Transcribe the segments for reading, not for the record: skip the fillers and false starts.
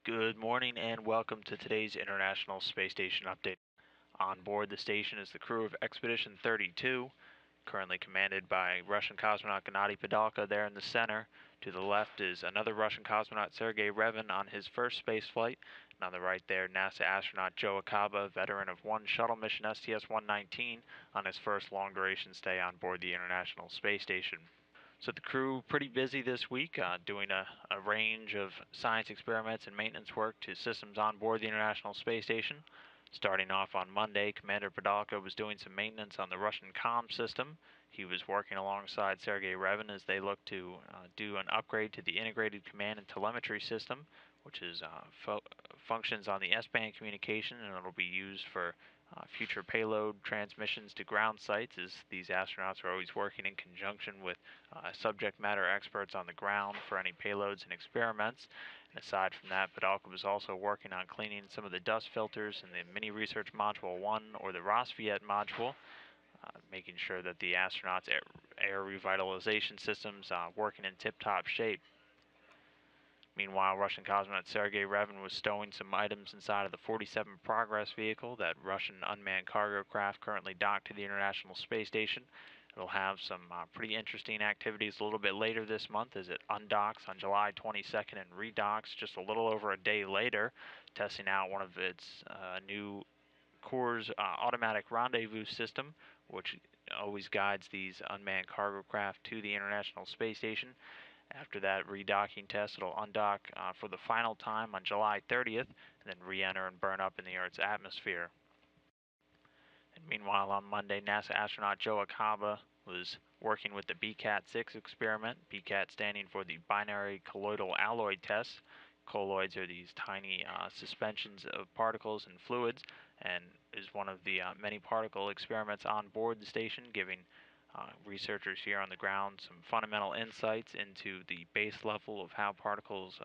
Good morning and welcome to today's International Space Station update. On board the station is the crew of Expedition 32, currently commanded by Russian cosmonaut Gennady Padalka there in the center. To the left is another Russian cosmonaut Sergei Revin on his first space flight. And on the right there, NASA astronaut Joe Acaba, veteran of one shuttle mission STS-119, on his first long-duration stay on board the International Space Station. So the crew pretty busy this week, doing a range of science experiments and maintenance work to systems on board the International Space Station. Starting off on Monday, Commander Padalka was doing some maintenance on the Russian comm system. He was working alongside Sergei Revin as they look to do an upgrade to the integrated command and telemetry system, which is functions on the S-band communication, and it'll be used for future payload transmissions to ground sites, as these astronauts are always working in conjunction with subject matter experts on the ground for any payloads and experiments. And aside from that, Padalka was also working on cleaning some of the dust filters in the Mini Research Module 1 or the Rosviet module, making sure that the astronauts' air revitalization systems working in tip-top shape. Meanwhile, Russian cosmonaut Sergei Revin was stowing some items inside of the 47 Progress vehicle, that Russian unmanned cargo craft currently docked to the International Space Station. It'll have some pretty interesting activities a little bit later this month as it undocks on July 22nd and redocks just a little over a day later, testing out one of its new Core's automatic rendezvous system, which always guides these unmanned cargo craft to the International Space Station. After that redocking test, it'll undock for the final time on July 30th, and then re-enter and burn up in the Earth's atmosphere. And meanwhile, on Monday, NASA astronaut Joe Acaba was working with the BCAT-6 experiment, BCAT standing for the Binary Colloidal Alloy Test. Colloids are these tiny suspensions of particles and fluids, and is one of the many particle experiments on board the station, giving researchers here on the ground some fundamental insights into the base level of how particles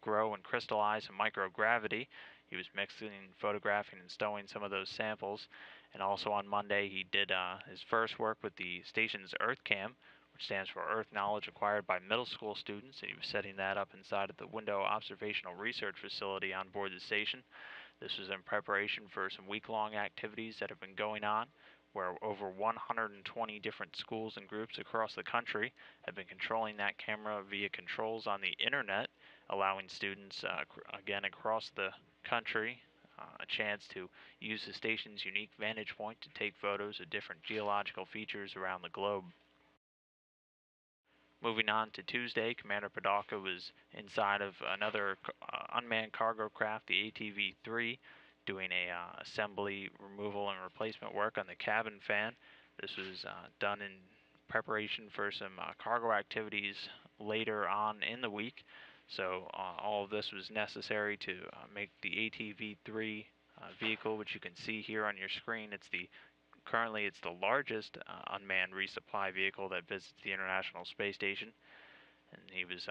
grow and crystallize in microgravity. He was mixing, photographing, and stowing some of those samples. And also on Monday, he did his first work with the station's EarthCam, which stands for Earth Knowledge Acquired by Middle School Students. And he was setting that up inside of the Window Observational Research Facility on board the station. This was in preparation for some week-long activities that have been going on, where over 120 different schools and groups across the country have been controlling that camera via controls on the internet, allowing students, again, across the country a chance to use the station's unique vantage point to take photos of different geological features around the globe. Moving on to Tuesday, Commander Padalka was inside of another unmanned cargo craft, the ATV-3, doing a assembly, removal, and replacement work on the cabin fan. This was done in preparation for some cargo activities later on in the week. So all of this was necessary to make the ATV-3 vehicle, which you can see here on your screen. Currently, it's the largest unmanned resupply vehicle that visits the International Space Station, and he was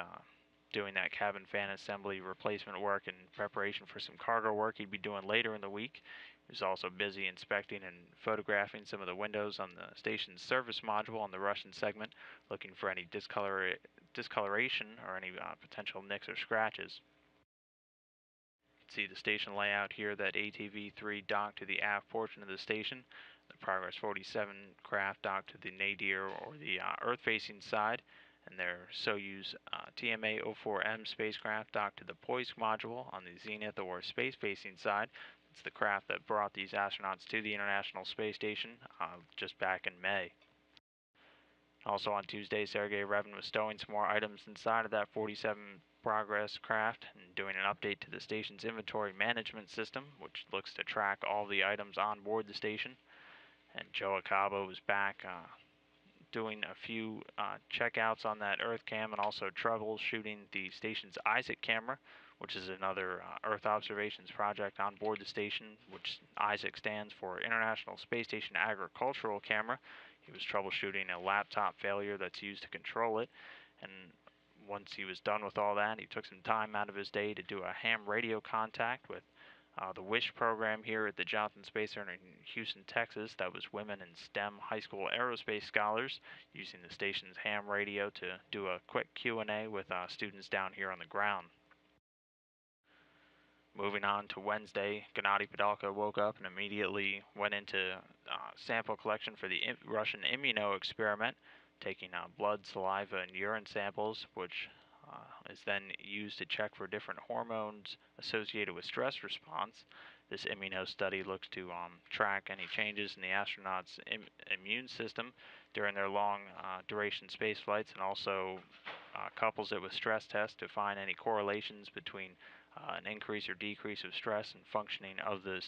doing that cabin fan assembly replacement work in preparation for some cargo work he'd be doing later in the week. He was also busy inspecting and photographing some of the windows on the station's service module on the Russian segment, looking for any discoloration or any potential nicks or scratches. You can see the station layout here, that ATV-3 docked to the aft portion of the station. The Progress 47 craft docked to the nadir or the Earth-facing side, and their Soyuz TMA-04M spacecraft docked to the Poisk module on the zenith or space-facing side. It's the craft that brought these astronauts to the International Space Station just back in May. Also on Tuesday, Sergei Revin was stowing some more items inside of that 47 Progress craft and doing an update to the station's inventory management system, which looks to track all the items on board the station. And Joe Acaba was back doing a few checkouts on that EarthCam and also troubleshooting the station's ISS camera, which is another Earth observations project on board the station, which ISS stands for International Space Station Agricultural Camera. He was troubleshooting a laptop failure that's used to control it, and once he was done with all that, he took some time out of his day to do a ham radio contact with the WISH program here at the Johnson Space Center in Houston, Texas. That was women in STEM high school aerospace scholars, using the station's ham radio to do a quick Q&A with students down here on the ground. Moving on to Wednesday, Gennady Padalka woke up and immediately went into sample collection for the Russian immuno experiment, taking blood, saliva, and urine samples, which is then used to check for different hormones associated with stress response. This immuno study looks to track any changes in the astronauts' immune system during their long duration space flights, and also couples it with stress tests to find any correlations between an increase or decrease of stress and functioning of the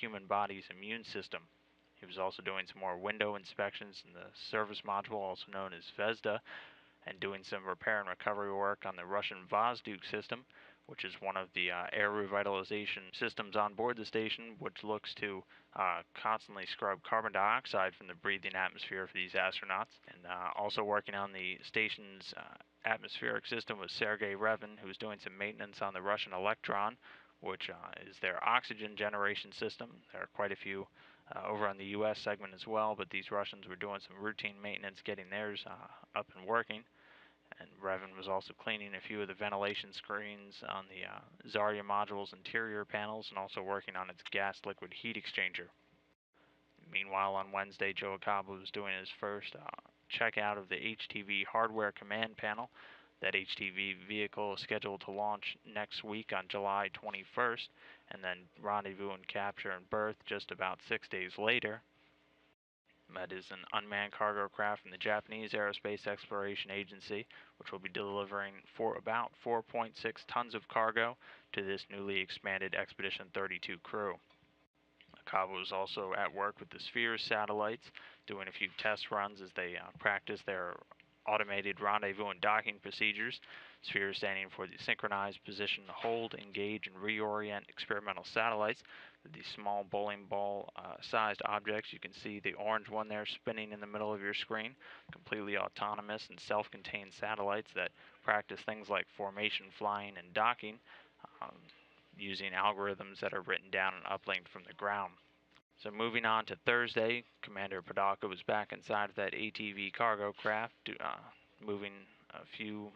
human body's immune system. He was also doing some more window inspections in the service module, also known as VESDA, and doing some repair and recovery work on the Russian Vozduk system, which is one of the air revitalization systems on board the station, which looks to constantly scrub carbon dioxide from the breathing atmosphere for these astronauts. And also working on the station's atmospheric system was Sergei Revin, who was doing some maintenance on the Russian Electron, which is their oxygen generation system. There are quite a few over on the U.S. segment as well, but these Russians were doing some routine maintenance, getting theirs up and working. And Revin was also cleaning a few of the ventilation screens on the Zarya module's interior panels, and also working on its gas-liquid heat exchanger. Meanwhile, on Wednesday, Joe Acaba was doing his first checkout of the HTV hardware command panel. That HTV vehicle is scheduled to launch next week on July 21st, and then rendezvous and capture and berth just about 6 days later. That is an unmanned cargo craft from the Japanese Aerospace Exploration Agency, which will be delivering for about 4.6 tons of cargo to this newly expanded Expedition 32 crew. Acaba was also at work with the Sphere satellites, doing a few test runs as they practice their automated rendezvous and docking procedures. Sphere standing for the synchronized position, hold, engage, and reorient experimental satellites. These small bowling ball sized objects. You can see the orange one there spinning in the middle of your screen. Completely autonomous and self-contained satellites that practice things like formation flying and docking using algorithms that are written down and uplinked from the ground. So moving on to Thursday, Commander Padalka was back inside of that ATV cargo craft, moving a few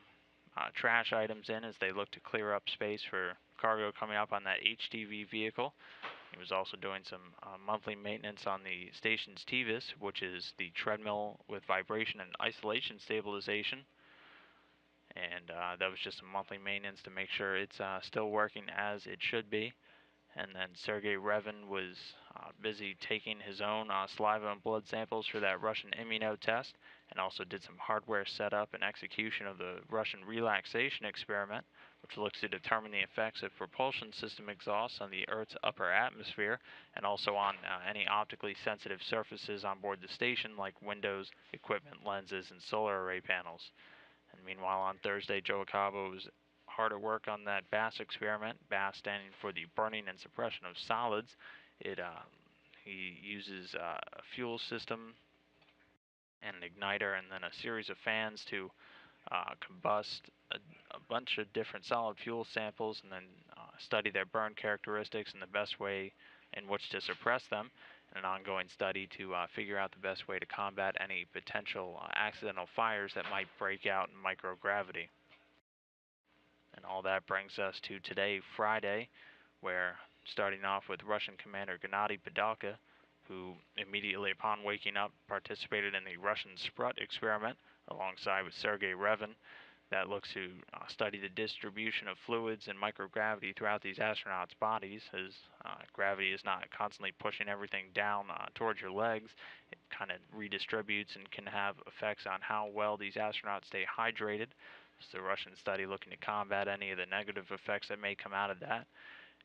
trash items in as they look to clear up space for cargo coming up on that HTV vehicle. He was also doing some monthly maintenance on the station's TVIS, which is the treadmill with vibration and isolation stabilization. And that was just some monthly maintenance to make sure it's still working as it should be. And then Sergei Revin was busy taking his own saliva and blood samples for that Russian immuno test, and also did some hardware setup and execution of the Russian relaxation experiment, which looks to determine the effects of propulsion system exhausts on the Earth's upper atmosphere, and also on any optically sensitive surfaces on board the station, like windows, equipment, lenses, and solar array panels. And meanwhile, on Thursday, Joe Acaba was hard at work on that BASS experiment. BASS standing for the burning and suppression of solids. He uses a fuel system and an igniter, and then a series of fans to combust a bunch of different solid fuel samples, and then study their burn characteristics and the best way in which to suppress them. And an ongoing study to figure out the best way to combat any potential accidental fires that might break out in microgravity. And all that brings us to today, Friday, where starting off with Russian Commander Gennady Padalka, who immediately upon waking up participated in the Russian Sprut experiment alongside with Sergei Revin that looks to study the distribution of fluids and microgravity throughout these astronauts' bodies, as gravity is not constantly pushing everything down towards your legs. It kind of redistributes and can have effects on how well these astronauts stay hydrated. It's the Russian study looking to combat any of the negative effects that may come out of that.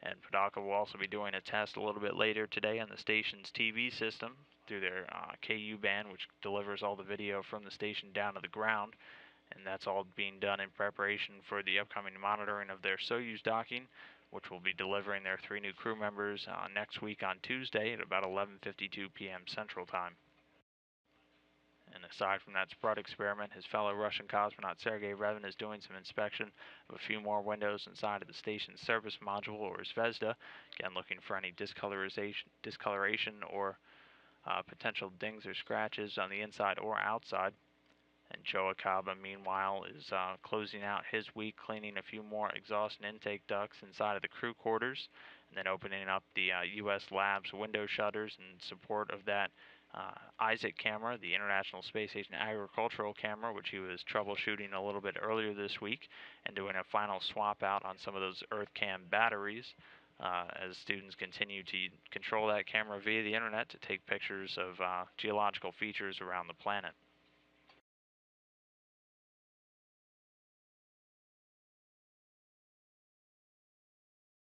And Padalka will also be doing a test a little bit later today on the station's TV system through their KU band, which delivers all the video from the station down to the ground. And that's all being done in preparation for the upcoming monitoring of their Soyuz docking, which will be delivering their 3 new crew members next week on Tuesday at about 11:52 p.m. Central Time. And aside from that Sprut experiment, his fellow Russian cosmonaut Sergei Revin is doing some inspection of a few more windows inside of the station's service module, or Zvezda, again looking for any discoloration or potential dings or scratches on the inside or outside. And Joe Acaba, meanwhile, is closing out his week, cleaning a few more exhaust and intake ducts inside of the crew quarters, and then opening up the U.S. Labs window shutters in support of that ISS camera, the International Space Station agricultural camera, which he was troubleshooting a little bit earlier this week, and doing a final swap out on some of those EarthCam batteries. As students continue to control that camera via the internet to take pictures of geological features around the planet.